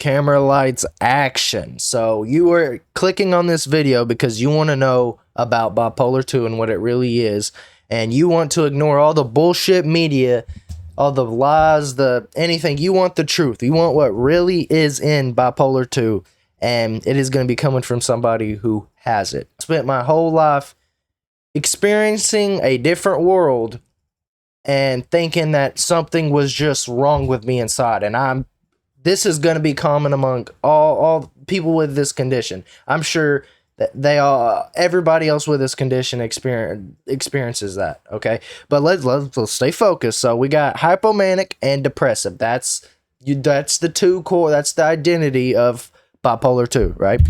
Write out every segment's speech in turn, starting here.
camera, lights, action. So you are clicking on this video because you want to know about bipolar 2 and what it really is, and you want to ignore all the bullshit media, all the lies, the anything. You want the truth. You want what really is in bipolar 2, and it is going to be coming from somebody who has it. I spent my whole life experiencing a different world and thinking that something was just wrong with me inside, and this is going to be common among all people with this condition. I'm sure that everybody else with this condition experiences that. Okay, but let's stay focused. So we got hypomanic and depressive. That's the two core. That's the identity of bipolar 2, right?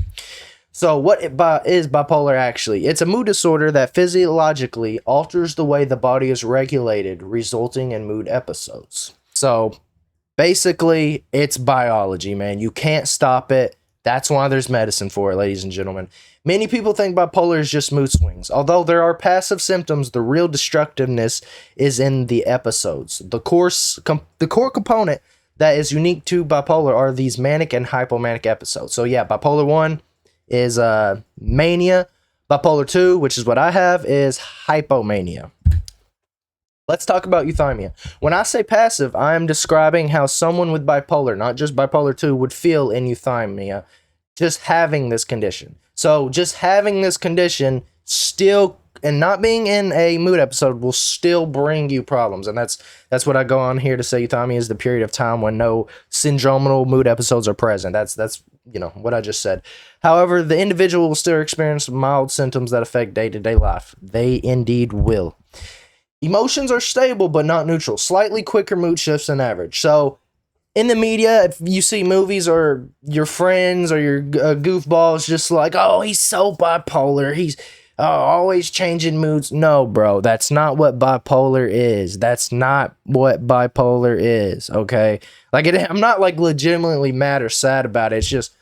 So what is bipolar actually? It's a mood disorder that physiologically alters the way the body is regulated, resulting in mood episodes. So basically, it's biology, man. You can't stop it. That's why there's medicine for it, ladies and gentlemen. Many people think bipolar is just mood swings. Although there are passive symptoms, the real destructiveness is in the episodes. The core component that is unique to bipolar are these manic and hypomanic episodes. So yeah, bipolar 1 is mania. Bipolar 2, which is what I have, is hypomania. Let's talk about euthymia. When I say passive, I am describing how someone with bipolar, not just bipolar 2, would feel in euthymia, just having this condition. So just having this condition still, and not being in a mood episode, will still bring you problems. And that's what I go on here to say. Euthymia is the period of time when no syndromal mood episodes are present. That's what I just said. However, the individual will still experience mild symptoms that affect day-to-day life. They indeed will. Emotions are stable but not neutral. Slightly quicker mood shifts than average. So in the media, if you see movies or your friends or your goofballs just like, oh, he's so bipolar, he's always changing moods. No, bro, that's not what bipolar is. That's not what bipolar is, okay? Like, I'm not like legitimately mad or sad about it. It's just,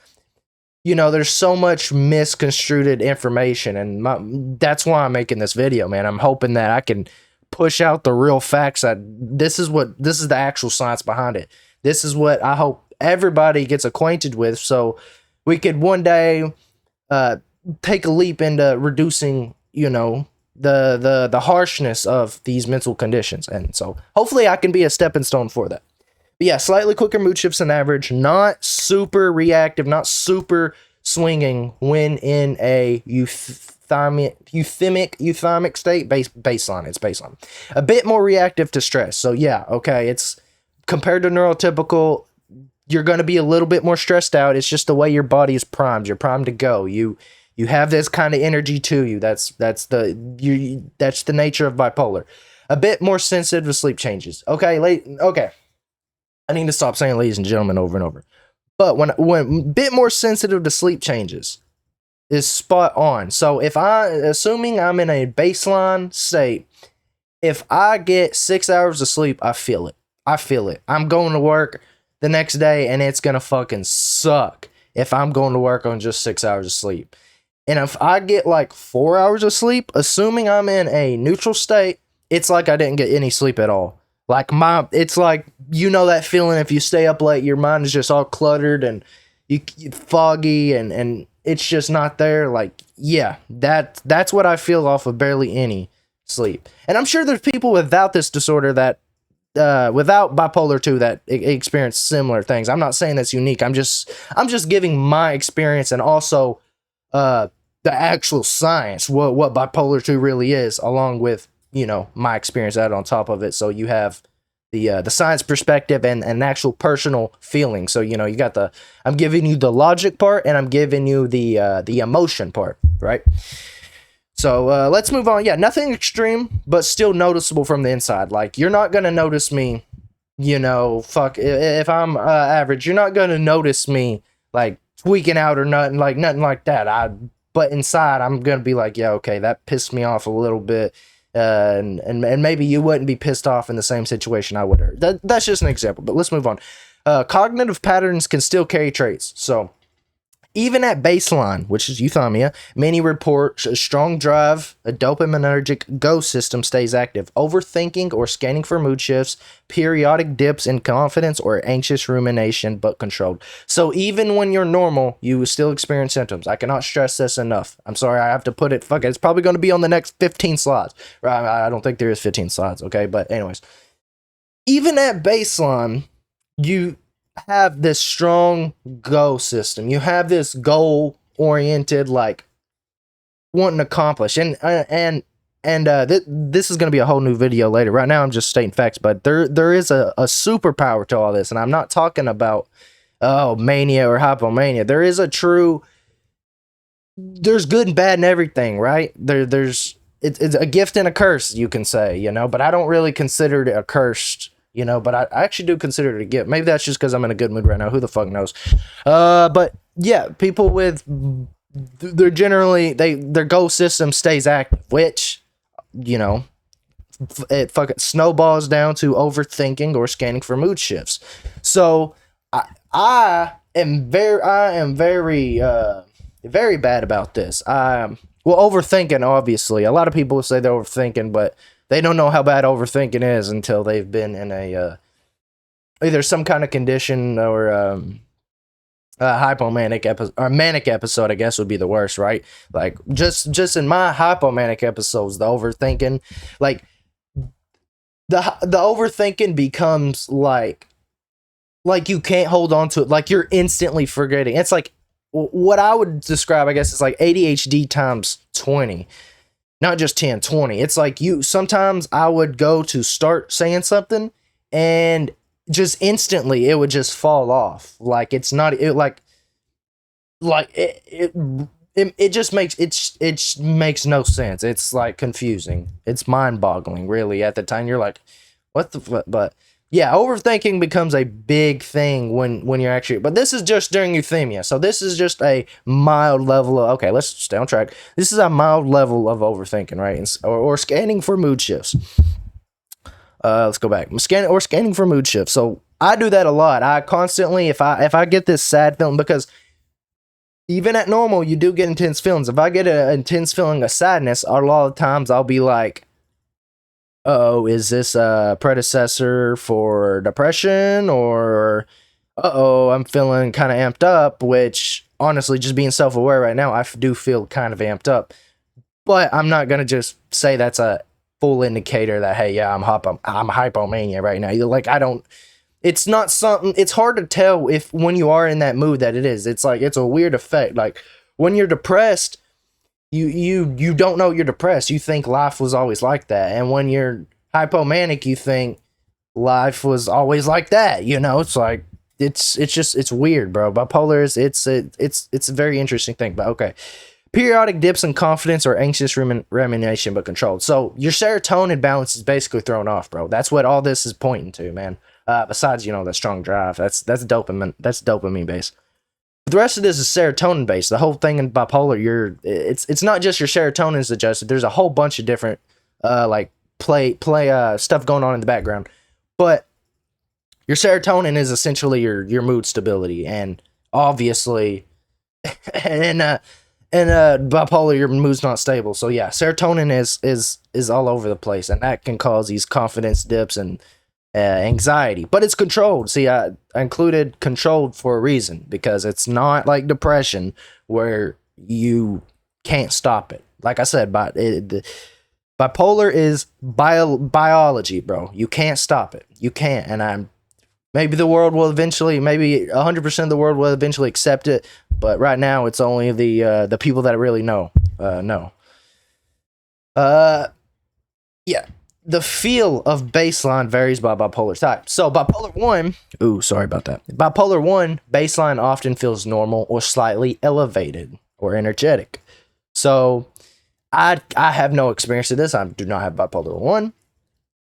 there's so much misconstrued information, and that's why I'm making this video, man. I'm hoping that I can push out the real facts, that this is the actual science behind it. This is what I hope everybody gets acquainted with, so we could one day take a leap into reducing, the harshness of these mental conditions. And so hopefully I can be a stepping stone for that. But yeah, slightly quicker mood shifts than average, not super reactive, not super swinging when in a euthymic state, baseline. It's baseline. A bit more reactive to stress. So yeah, okay, it's compared to neurotypical, you're going to be a little bit more stressed out. It's just the way your body is primed. You're primed to go. You have this kind of energy to you. That's the nature of bipolar. A bit more sensitive to sleep changes. Okay. I need to stop saying ladies and gentlemen over and over. But when a bit more sensitive to sleep changes is spot on. So assuming I'm in a baseline state, if I get 6 hours of sleep, I feel it. I'm going to work the next day and it's going to fucking suck if I'm going to work on just 6 hours of sleep. And if I get like 4 hours of sleep, assuming I'm in a neutral state, it's like I didn't get any sleep at all. Like it's like, that feeling if you stay up late, your mind is just all cluttered and you foggy and it's just not there. Like, yeah, that's what I feel off of barely any sleep. And I'm sure there's people without this disorder that, without bipolar 2 that experience similar things. I'm not saying that's unique. I'm just giving my experience and also, the actual science, what bipolar 2 really is, along with, my experience added on top of it. So you have the science perspective and an actual personal feeling. So, you got I'm giving you the logic part and I'm giving you the emotion part, right? So let's move on. Yeah, nothing extreme, but still noticeable from the inside. Like, you're not going to notice me, if I'm average, you're not going to notice me like tweaking out or nothing like that. But inside, I'm going to be like, yeah, okay, that pissed me off a little bit. And maybe you wouldn't be pissed off in the same situation I would have. That's just an example, but let's move on. Cognitive patterns can still carry traits. So Even at baseline, which is euthymia, many report a strong drive, a dopaminergic go system stays active. Overthinking or scanning for mood shifts, periodic dips in confidence or anxious rumination, but controlled. So even when you're normal, you still experience symptoms. I cannot stress this enough. I'm sorry, I have to put it. Fuck it. It's probably going to be on the next 15 slides. I don't think there is 15 slides, okay? But anyways, even at baseline, you have this strong go system. You have this goal oriented, like wanting to accomplish, and this is going to be a whole new video later. Right now I'm just stating facts, but there is a superpower to all this, and I'm not talking about mania or hypomania. There is there's good and bad in everything, right? It's a gift and a curse, you can say, but I don't really consider it a curse, but I actually do consider it a gift. Maybe that's just because I'm in a good mood right now. Who the fuck knows? But yeah, people with, they're generally, their goal system stays active, which, it fucking snowballs down to overthinking or scanning for mood shifts. So I am very bad about this. Overthinking, obviously. A lot of people say they're overthinking, but they don't know how bad overthinking is until they've been in either some kind of condition or a hypomanic episode, or manic episode, I guess would be the worst, right? Like just in my hypomanic episodes, the overthinking, like the overthinking becomes like you can't hold on to it, like you're instantly forgetting. It's like what I would describe, I guess, is like ADHD times 20. Not just 10, 20. It's like sometimes I would go to start saying something and just instantly it would just fall off. Like it's not, it just makes no sense. It's like confusing. It's mind boggling, really. At the time you're like, what the fuck? But yeah, overthinking becomes a big thing when you're actually, but this is just during euthymia. So this is just a mild level of, okay, let's stay on track. This is a mild level of overthinking, right? Or scanning for mood shifts. Let's go back. Scanning for mood shifts. So I do that a lot. I constantly, if I get this sad feeling, because even at normal, you do get intense feelings. If I get an intense feeling of sadness, a lot of times I'll be like, oh, is this a predecessor for depression? Or, I'm feeling kind of amped up, which honestly, just being self-aware right now, I do feel kind of amped up. But I'm not going to just say that's a full indicator that, hey, yeah, I'm hypomania right now. Like, it's not something, it's hard to tell when you are in that mood that it is. It's like, it's a weird effect. Like, when you're depressed, you don't know you're depressed. You think life was always like that. And when you're hypomanic, you think life was always like that. It's like, it's weird, bro. Bipolar it's a very interesting thing, but okay. Periodic dips in confidence or anxious rumination, but controlled. So your serotonin balance is basically thrown off, bro. That's what all this is pointing to, man. Besides, that strong drive, that's dopamine based. The rest of this is serotonin based. The whole thing in bipolar, it's not just your serotonin is adjusted. There's a whole bunch of different like play stuff going on in the background. But your serotonin is essentially your mood stability, and obviously, and bipolar, your mood's not stable. So yeah, serotonin is all over the place, and that can cause these confidence dips and anxiety, but it's controlled. See, I included controlled for a reason, because it's not like depression where you can't stop it. Like I said, bipolar is biology, bro. You can't stop it. You can't. And maybe the world will eventually, maybe 100% of the world will eventually accept it, but right now it's only the people that really know. Yeah. The feel of baseline varies by bipolar type. So bipolar 1, sorry about that. Bipolar 1, baseline often feels normal or slightly elevated or energetic. So I have no experience of this. I do not have bipolar 1.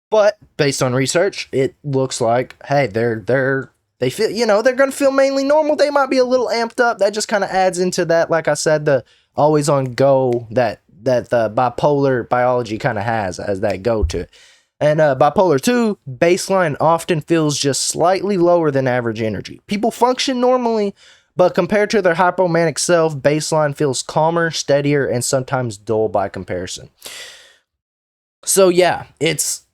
But based on research, it looks like, hey, they feel, they're going to feel mainly normal. They might be a little amped up. That just kind of adds into that, like I said, the always on go that the bipolar biology kind of has as that go to. And bipolar 2, baseline often feels just slightly lower than average energy. People function normally, but compared to their hypomanic self, baseline feels calmer, steadier, and sometimes dull by comparison. So yeah, it's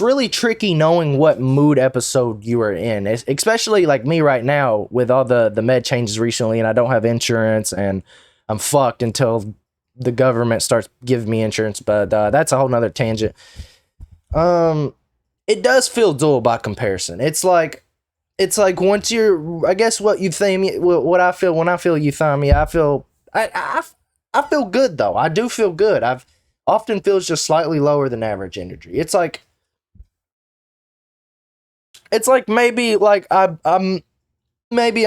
really tricky knowing what mood episode you are in, especially like me right now with all the med changes recently, and I don't have insurance, and I'm fucked until the government starts giving me insurance. But that's a whole nother tangent. It does feel dull by comparison. It's like once you're, I guess what euthymia, what I feel when I feel euthymia, I feel good though. I do feel good. I've often feels just slightly lower than average energy. It's like maybe like I'm maybe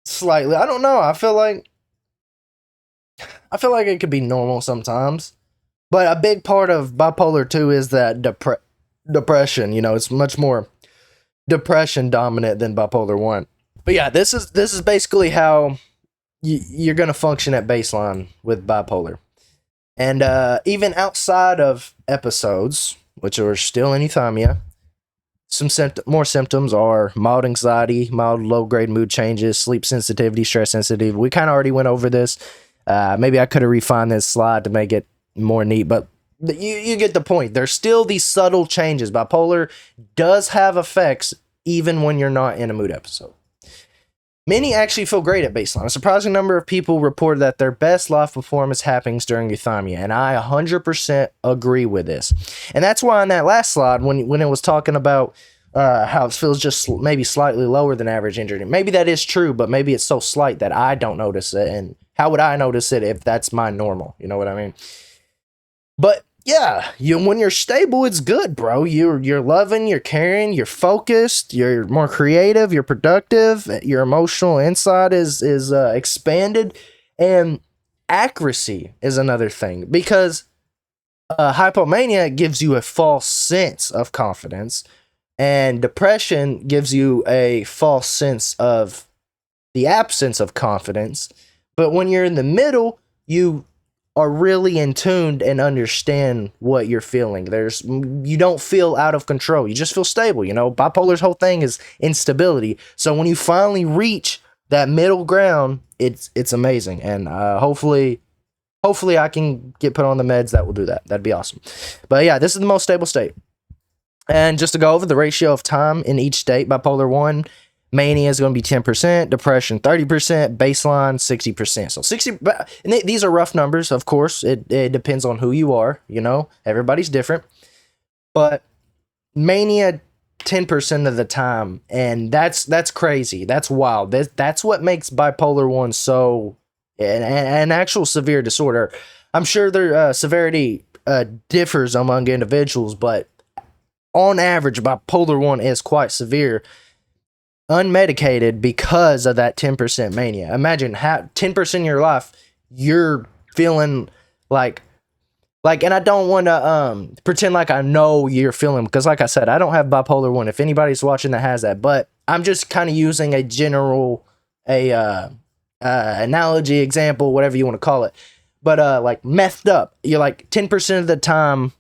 slightly. I don't know. I feel like it could be normal sometimes. But a big part of bipolar 2 is that depression. You know, it's much more depression dominant than bipolar 1. But yeah, this is basically how you're going to function at baseline with bipolar. And even outside of episodes, which are still in euthymia, some more symptoms are mild anxiety, mild low-grade mood changes, sleep sensitivity, stress sensitivity. We kind of already went over this. Maybe I could have refined this slide to make it more neat, but you get the point. There's still these subtle changes. Bipolar does have effects even when you're not in a mood episode. Many actually feel great at baseline. A surprising number of people reported that their best life performance happens during euthymia, and I 100% agree with this. And that's why on that last slide, when it was talking about how it feels just maybe slightly lower than average energy, maybe that is true, but maybe it's so slight that I don't notice it. And how would I notice it if that's my normal? You know what I mean? But yeah, when you're stable, it's good, bro. You're loving, you're caring, you're focused, you're more creative, you're productive, your emotional insight is expanded, and accuracy is another thing, because hypomania gives you a false sense of confidence, and depression gives you a false sense of the absence of confidence. But when you're in the middle, you are really in tuned and understand what you're feeling. You don't feel out of control. You just feel stable. You know, bipolar's whole thing is instability. So when you finally reach that middle ground, it's amazing. And hopefully I can get put on the meds that will do that. That'd be awesome. But yeah, this is the most stable state. And just to go over the ratio of time in each state, bipolar 1, mania is going to be 10%, depression 30%, baseline 60%. So 60, and these are rough numbers, of course. It depends on who you are, you know. Everybody's different. But mania 10% of the time, and that's crazy. That's wild. That's what makes bipolar 1 so an actual severe disorder. I'm sure their severity differs among individuals, but on average, bipolar 1 is quite severe, unmedicated, because of that 10% mania. Imagine how 10% of your life you're feeling like, and I don't want to pretend like I know you're feeling, because like I said, I don't have bipolar 1. If anybody's watching that has that, but I'm just kind of using a general analogy, example, whatever you want to call it. But like methed up, you're like 10% of the time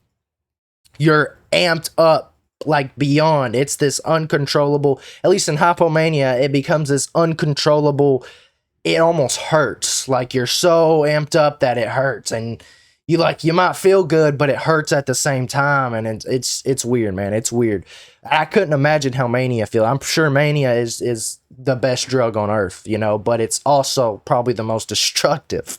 you're amped up, like beyond. It's this uncontrollable, at least in hypomania, it becomes this uncontrollable, it almost hurts. Like you're so amped up that it hurts, and you might feel good, but it hurts at the same time. And it's weird, man. It's weird. I couldn't imagine how mania feel. I'm sure mania is the best drug on earth, you know, but it's also probably the most destructive,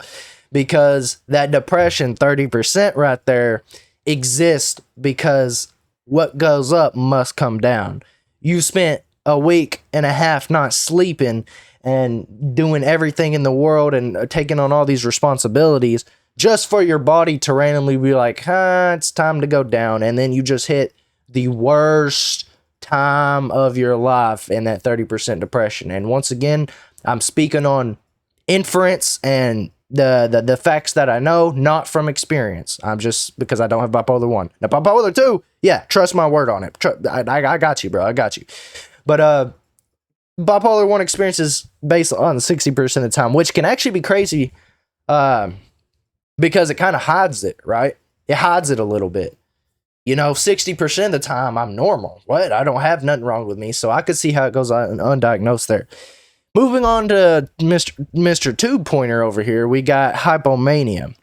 because that depression 30% right there exists because what goes up must come down. You spent a week and a half not sleeping and doing everything in the world and taking on all these responsibilities just for your body to randomly be like, it's time to go down. And then you just hit the worst time of your life in that 30% depression. And once again, I'm speaking on inference and the facts that I know, not from experience. I'm just, because I don't have bipolar 1. Now, bipolar 2, yeah, trust my word on it. I got you, bro. I got you. But bipolar 1 experience is based on 60% of the time, which can actually be crazy because it kind of hides it, right? It hides it a little bit. You know, 60% of the time I'm normal. What? I don't have nothing wrong with me. So I could see how it goes on undiagnosed there. Moving on to Mr. Tube Pointer over here, we got hypomania.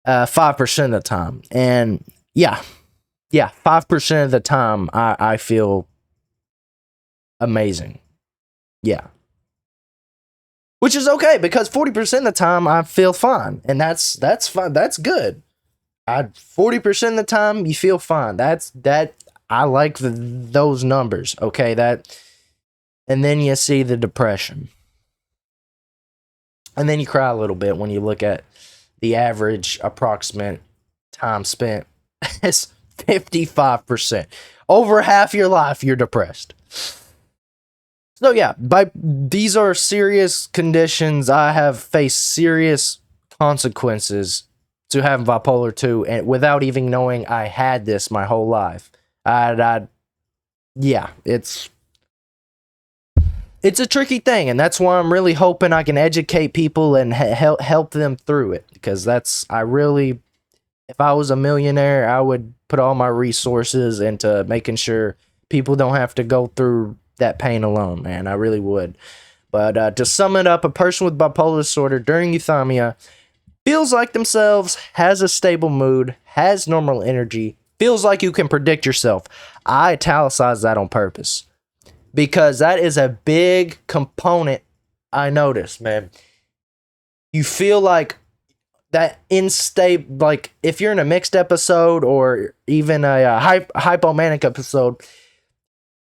5% of the time. And yeah, 5% of the time I feel amazing. Yeah. Which is okay, because 40% of the time I feel fine. And that's fine. That's good. 40% of the time you feel fine. I like those numbers. Okay, and then you see the depression. And then you cry a little bit when you look at the average approximate time spent is 55%. Over half your life, you're depressed. So yeah, these are serious conditions. I have faced serious consequences to having bipolar 2, and without even knowing I had this my whole life. Yeah, it's a tricky thing, and that's why I'm really hoping I can educate people and help them through it, because if I was a millionaire, I would put all my resources into making sure people don't have to go through that pain alone, man. I really would. But to sum it up, a person with bipolar disorder during euthymia feels like themselves, has a stable mood, has normal energy, feels like you can predict yourself. I italicize that on purpose, because that is a big component I noticed, man. You feel like that unstable, like if you're in a mixed episode or even a hypomanic episode,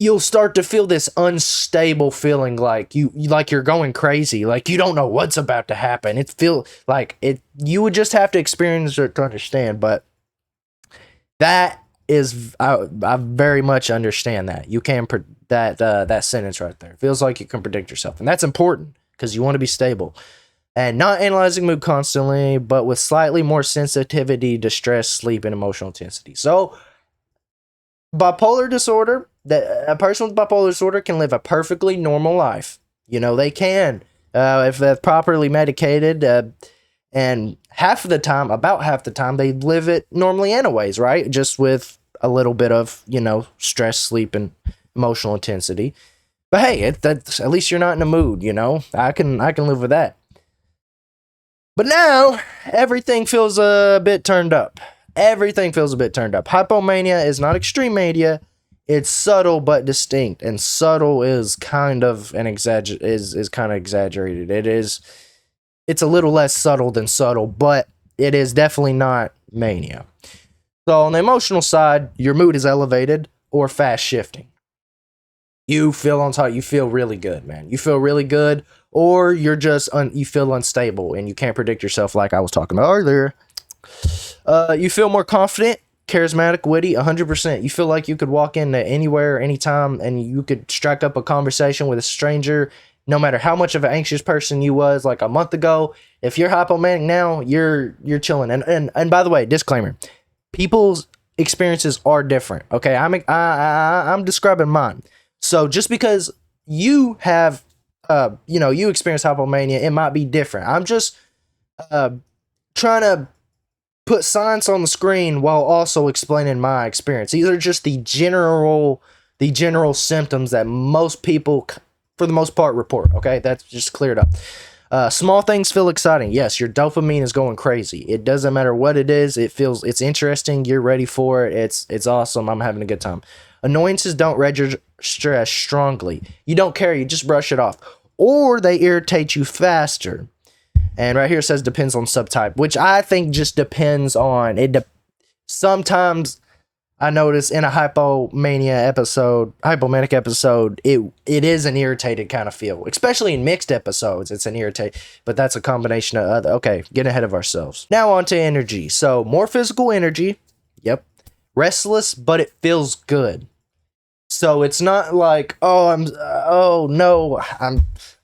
you'll start to feel this unstable feeling, like you're going crazy, like you don't know what's about to happen. It feel like it. You would just have to experience it to understand. But that is, I very much understand that. You can that sentence right there. It feels like you can predict yourself, and that's important because you want to be stable and not analyzing mood constantly, but with slightly more sensitivity to stress, sleep, and emotional intensity. So, bipolar disorder. A person with bipolar disorder can live a perfectly normal life. You know, they can, if they're properly medicated, and about half the time, they live it normally anyways, right? Just with a little bit of, stress, sleep, and emotional intensity. But hey, at least you're not in a mood, I can live with that. But now, everything feels a bit turned up. Hypomania is not extreme mania. It's subtle but distinct, and subtle is kind of exaggerated. It's a little less subtle than subtle, but it is definitely not mania. So on the emotional side, your mood is elevated or fast shifting. You feel on top. You feel really good, man. You feel really good, or you're just you feel unstable and you can't predict yourself, like I was talking about earlier. You feel more confident, charismatic, witty, 100%. You feel like you could walk into anywhere, anytime, and you could strike up a conversation with a stranger, no matter how much of an anxious person you was like a month ago. If you're hypomanic now, you're chilling. And by the way, disclaimer: people's experiences are different. Okay, I'm describing mine. So just because you have, you experience hypomania, it might be different. I'm just trying to put science on the screen while also explaining my experience. These are just the general symptoms that most people, for the most part, report. Okay, that's just cleared up. Small things feel exciting. Yes, your dopamine is going crazy. It doesn't matter what it is. It's interesting. You're ready for it. It's awesome. I'm having a good time. Annoyances don't register stress strongly. You don't care. You just brush it off, or they irritate you faster. And right here it says depends on subtype, which I think just depends on it. Sometimes I notice in a hypomanic episode, it is an irritated kind of feel, especially in mixed episodes. It's an irritate, but that's a combination of other. Okay, getting ahead of ourselves. Now on to energy. So more physical energy. Yep. Restless, but it feels good. So it's not like,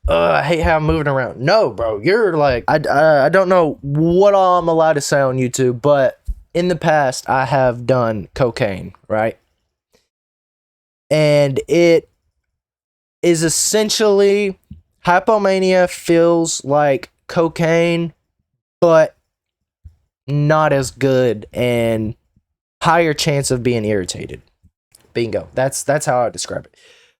I hate how I'm moving around. No, bro, you're like, I don't know what all I'm allowed to say on YouTube, but in the past, I have done cocaine, right? And it is essentially, hypomania feels like cocaine, but not as good. And higher chance of being irritated. Bingo. That's how I describe it.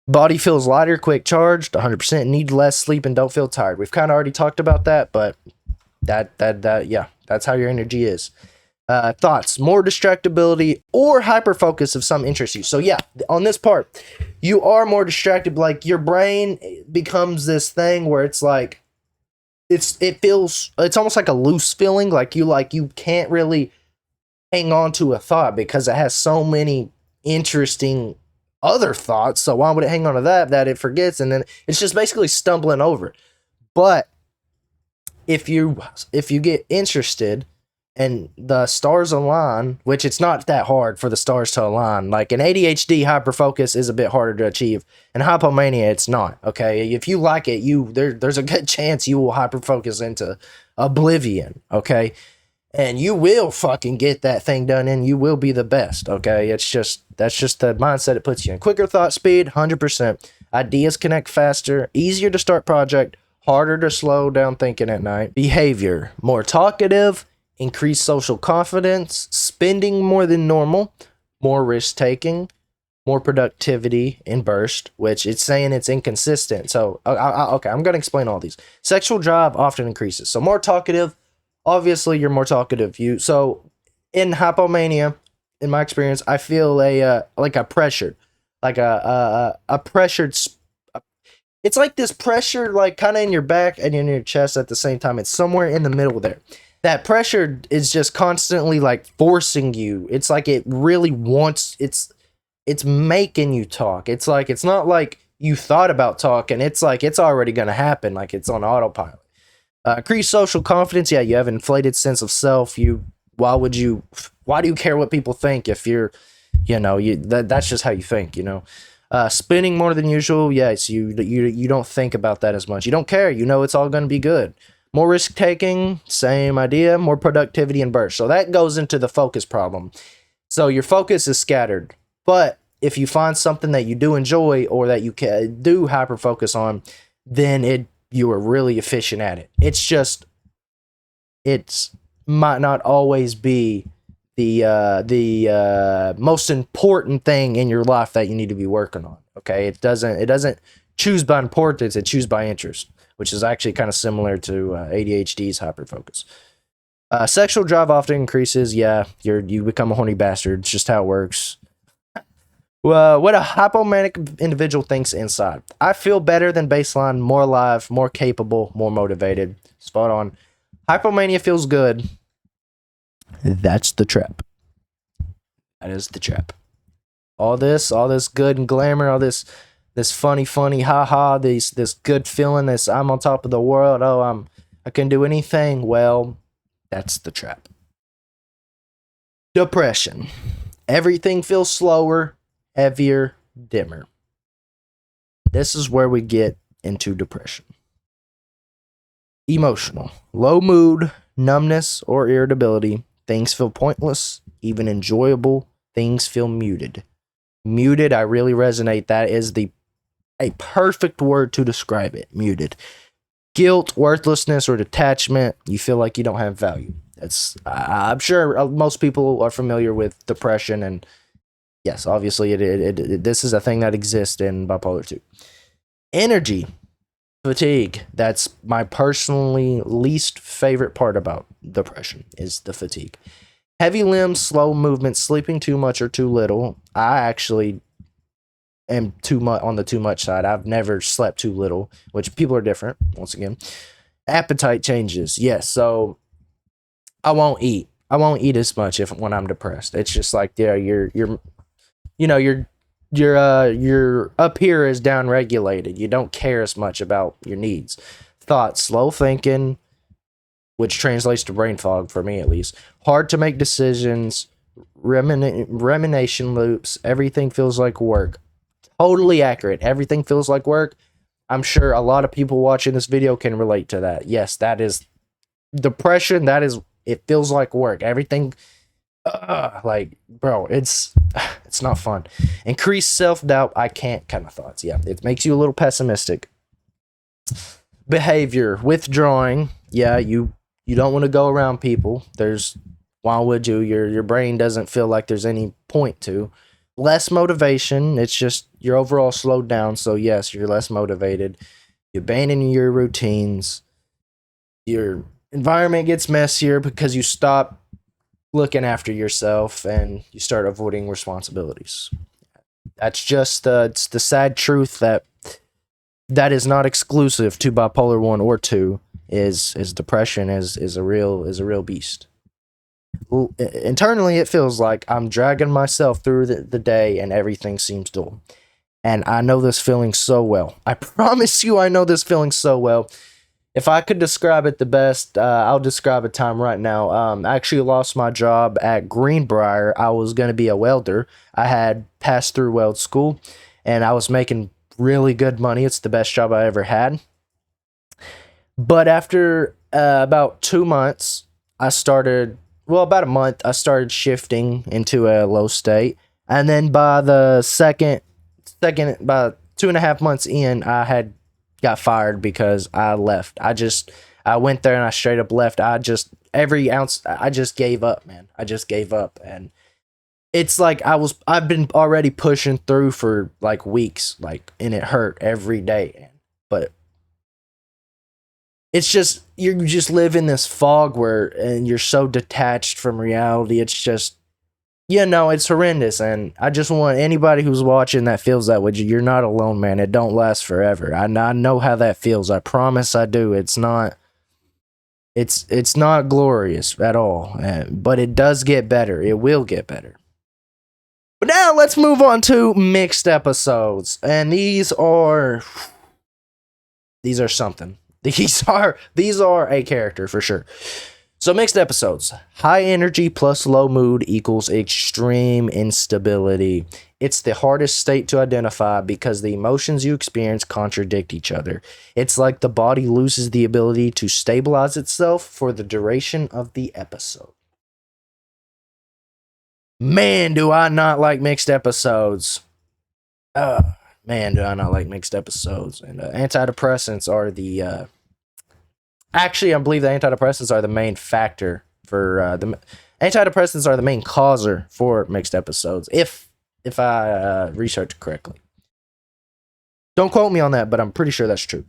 Body feels lighter, quick charged, 100%, need less sleep and don't feel tired. We've kind of already talked about that, but yeah, that's how your energy is. Thoughts, more distractibility or hyperfocus if some interests you. So yeah, on this part, you are more distracted. Like your brain becomes this thing where it's like, it's almost like a loose feeling. Like you can't really hang on to a thought because it has so many interesting other thoughts. So why would it hang on to that it forgets? And then it's just basically stumbling over. But if you get interested and the stars align, which it's not that hard for the stars to align. Like an ADHD hyperfocus is a bit harder to achieve, and hypomania it's not. Okay, if you like it, there's a good chance you will hyperfocus into oblivion. Okay, and you will fucking get that thing done, and you will be the best. Okay, that's just the mindset it puts you in. Quicker thought speed, 100%. Ideas connect faster, easier to start project, harder to slow down thinking at night. Behavior, more talkative, increased social confidence, spending more than normal, more risk taking, more productivity in burst, which it's saying it's inconsistent. So, okay, I'm going to explain all these. Sexual drive often increases. So more talkative, obviously you're more talkative. So in hypomania, in my experience, I feel like a pressured, it's like this pressure, like kind of in your back and in your chest at the same time. It's somewhere in the middle there. That pressure is just constantly like forcing you. It's like it really wants, it's making you talk. It's like, it's not like you thought about talking. It's like, it's already going to happen. Like it's on autopilot. Increased social confidence. Yeah. You have an inflated sense of self. Why do you care what people think if you're, that's just how you think, spending more than usual. Yes. You don't think about that as much. You don't care. It's all going to be good. More risk taking, same idea, more productivity and burst. So that goes into the focus problem. So your focus is scattered. But if you find something that you do enjoy or that you can do hyper focus on, then you are really efficient at it. It's might not always be the most important thing in your life that you need to be working on. Okay, it doesn't choose by importance, it chooses by interest, which is actually kind of similar to ADHD's hyperfocus. Sexual drive often increases. Yeah, you become a horny bastard. It's just how it works. What a hypomanic individual thinks inside. I feel better than baseline, more alive, more capable, more motivated. Spot on. Hypomania feels good. That's the trap. That is the trap. All this good and glamour, all this funny, haha, this good feeling, this I'm on top of the world, I can do anything. Well, that's the trap. Depression. Everything feels slower, heavier, dimmer. This is where we get into depression. Emotional. Low mood, numbness, or irritability. Things feel pointless, even enjoyable. Things feel muted. Muted, I really resonate. That is a perfect word to describe it. Muted. Guilt, worthlessness, or detachment. You feel like you don't have value. I'm sure most people are familiar with depression, and yes, obviously this is a thing that exists in bipolar II. Energy, fatigue. That's my personally least favorite part about depression is the fatigue. Heavy limbs, slow movement, sleeping too much or too little. I actually am too much on the too much side. I've never slept too little, which people are different. Once again, appetite changes. Yes, so I won't eat. I won't eat as much when I'm depressed. It's just like you're up here is down regulated. You don't care as much about your needs. Thoughts, slow thinking, which translates to brain fog for me at least. Hard to make decisions, rumination loops. Everything feels like work. Totally accurate. Everything feels like work. I'm sure a lot of people watching this video can relate to that. Yes, that is depression. It feels like work. Everything, bro, it's not fun. Increased self-doubt, I can't kind of thoughts. Yeah, it makes you a little pessimistic. Behavior, withdrawing. Yeah, you don't want to go around people. There's Why would you? Your brain doesn't feel like there's any point to. Less motivation. It's just you're overall slowed down. So yes, you're less motivated. You abandon your routines. Your environment gets messier because you stop looking after yourself and you start avoiding responsibilities. That's just it's the sad truth that is not exclusive to bipolar 1 or 2. Is depression is a real beast. Internally, it feels like I'm dragging myself through the day and everything seems dull. And I know this feeling so well. I promise you, I know this feeling so well. If I could describe it the best, I'll describe a time right now. I actually lost my job at Greenbrier. I was going to be a welder. I had passed through weld school, and I was making really good money. It's the best job I ever had. But after about 2 months, about a month, I started shifting into a low state. And then by the about 2.5 months in, I had got fired because I left. I went there and I straight up left. I just gave up, man. I just gave up. And it's like I've been already pushing through for like weeks, and it hurt every day. But it's just, you just live in this fog and you're so detached from reality. It's just, it's horrendous. And I just want anybody who's watching that feels that way, you're not alone, man. It don't last forever. I know how that feels. I promise I do. It's not glorious at all, but it does get better. It will get better. But now let's move on to mixed episodes. And these are something. These are a character for sure. So mixed episodes. High energy plus low mood equals extreme instability. It's the hardest state to identify because the emotions you experience contradict each other. It's like the body loses the ability to stabilize itself for the duration of the episode. Man, do I not like mixed episodes. Man, do I not like mixed episodes. And antidepressants are the... Actually, I believe the antidepressants are the main factor for... Antidepressants are the main causer for mixed episodes, if I researched correctly. Don't quote me on that, but I'm pretty sure that's true.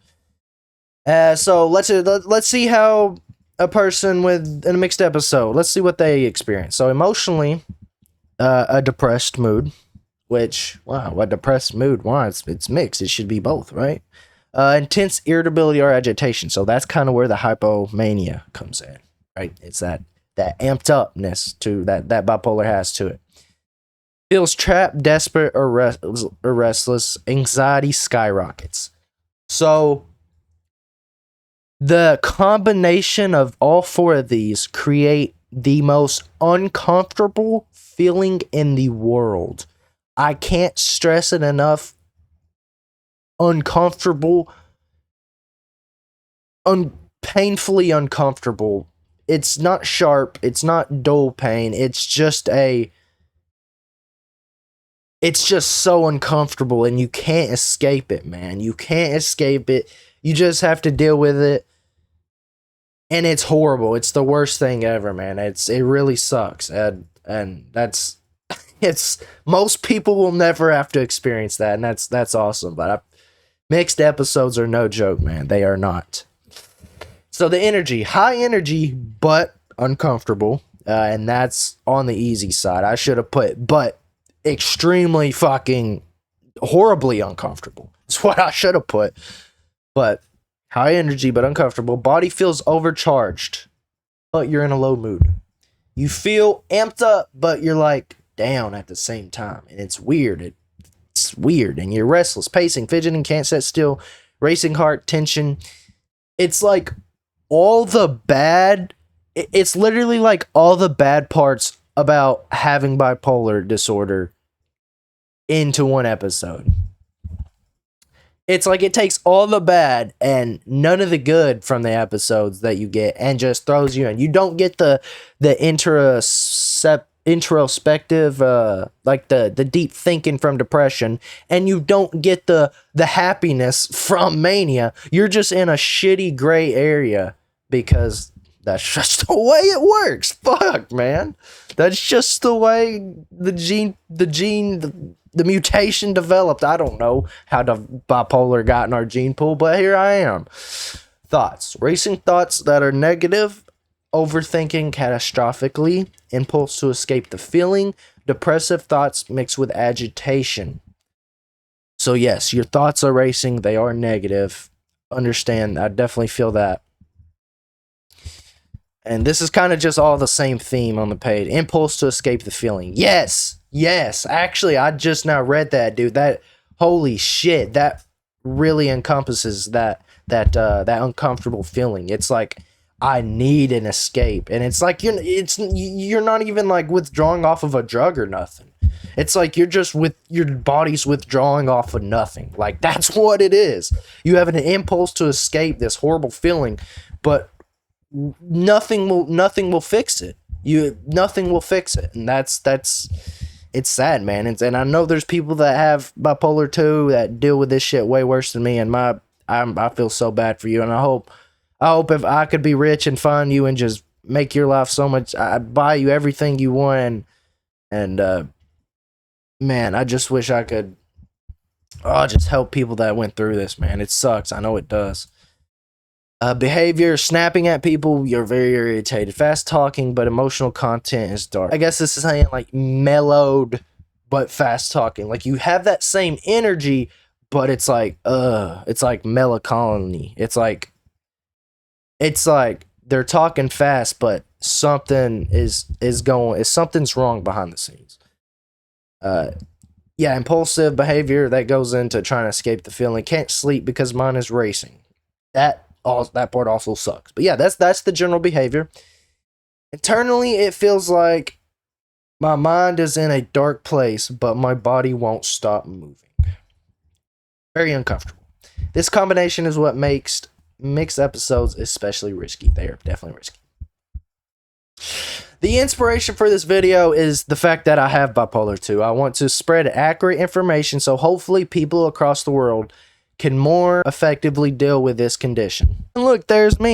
So let's see how a person in a mixed episode, let's see what they experience. So emotionally, a depressed mood. Which, wow, what depressed mood? Why? It's mixed. It should be both, right? Intense irritability or agitation. So that's kind of where the hypomania comes in, right? It's that amped upness that bipolar has to it. Feels trapped, desperate, or restless. Anxiety skyrockets. So the combination of all four of these create the most uncomfortable feeling in the world. I can't stress it enough. Uncomfortable. Painfully uncomfortable. It's not sharp. It's not dull pain. It's just so uncomfortable and you can't escape it, man. You can't escape it. You just have to deal with it. And it's horrible. It's the worst thing ever, man. It really sucks. And that's... most people will never have to experience that, and that's awesome. But mixed episodes are no joke, man. They are not. So the energy, high energy, but uncomfortable, and that's on the easy side. I should have put, but extremely fucking horribly uncomfortable. That's what I should have put. But high energy, but uncomfortable. Body feels overcharged, but you're in a low mood. You feel amped up, but you're like down at the same time, and it's weird. It's weird, and you're restless, pacing, fidgeting, can't sit still, racing heart, tension. It's like all the bad. It's literally like all the bad parts about having bipolar disorder into one episode. It's like it takes all the bad and none of the good from the episodes that you get and just throws you in. You don't get the introspective, like the deep thinking from depression, and you don't get the happiness from mania. You're just in a shitty gray area because That's just the way it works. Fuck, man. That's just the way the mutation developed. I don't know how the bipolar got in our gene pool, but here I am. Thoughts. Racing thoughts that are negative, overthinking catastrophically, impulse to escape the feeling, depressive thoughts mixed with agitation. So yes, your thoughts are racing. They are negative. Understand. I definitely feel that. And this is kind of just all the same theme on the page. Impulse to escape the feeling. Yes. Yes. Actually, I just now read that, dude. That, holy shit. That really encompasses that uncomfortable feeling. It's like, I need an escape. And it's like, you're not even like withdrawing off of a drug or nothing. It's like you're just your body's withdrawing off of nothing. Like, that's what it is. You have an impulse to escape this horrible feeling, but nothing will fix it. Nothing will fix it. And that's it's sad, man. And I know there's people that have bipolar 2 that deal with this shit way worse than me, and I feel so bad for you. And I hope if I could be rich and find you and just make your life so much, I'd buy you everything you want. And man, I just wish I could just help people that went through this, man. It sucks. I know it does. Behavior, snapping at people, you're very irritated. Fast talking, but emotional content is dark. I guess this is saying like mellowed, but fast talking. Like you have that same energy, but it's like melancholy. It's like they're talking fast, but something something's wrong behind the scenes. Yeah, impulsive behavior that goes into trying to escape the feeling. Can't sleep because mine is racing. That part also sucks. But yeah, that's the general behavior. Internally, it feels like my mind is in a dark place, but my body won't stop moving. Very uncomfortable. This combination is what makes mixed episodes especially risky. They are definitely risky. The inspiration for this video is the fact that I have bipolar 2. I want to spread accurate information so hopefully people across the world can more effectively deal with this condition. And look, there's me.